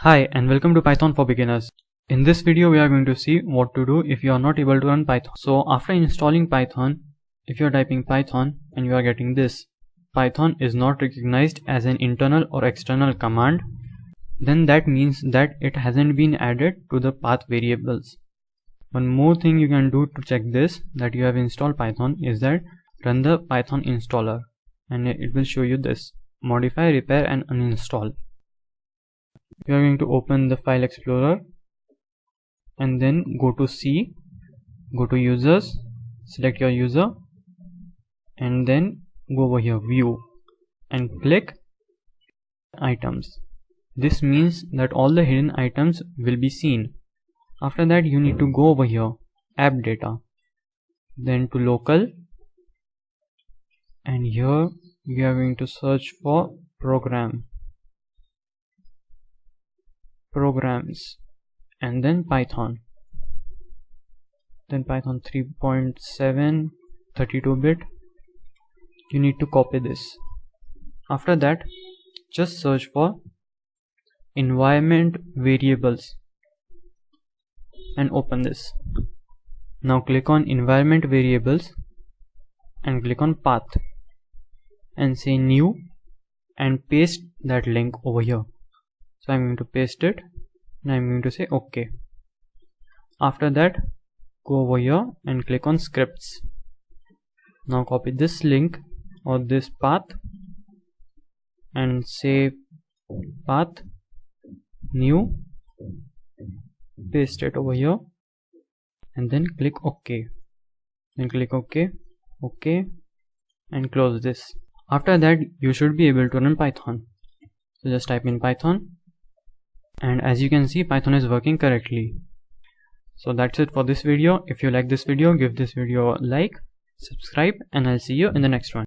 Hi and welcome to Python for Beginners. In this video we are going to see what to do if you are not able to run Python. So after installing Python, if you are typing Python and you are getting this, Python is not recognized as an internal or external command, then that means that it hasn't been added to the path variables. One more thing you can do to check this, that you have installed Python, is that run the Python installer and it will show you this: modify, repair and uninstall. You are going to open the file explorer and then go to C, go to users, select your user and then go over here view and click items. This means that all the hidden items will be seen. After that you need to go over here app data, then to local, and here we are going to search for programs and then Python, 3.7 32-bit. You need to copy this. After that just search for environment variables and open this. Now click on environment variables and click on path and say new and paste that link over here. So I'm going to paste it and I'm going to say OK. After that go over here and click on scripts. Now copy this link or this path and say path new, paste it over here and then click OK. Then click OK, OK and close this. After that you should be able to run Python. So just type in Python and as you can see Python is working correctly. So that's it for this video. If you like this video, give this video a like, subscribe and I'll see you in the next one.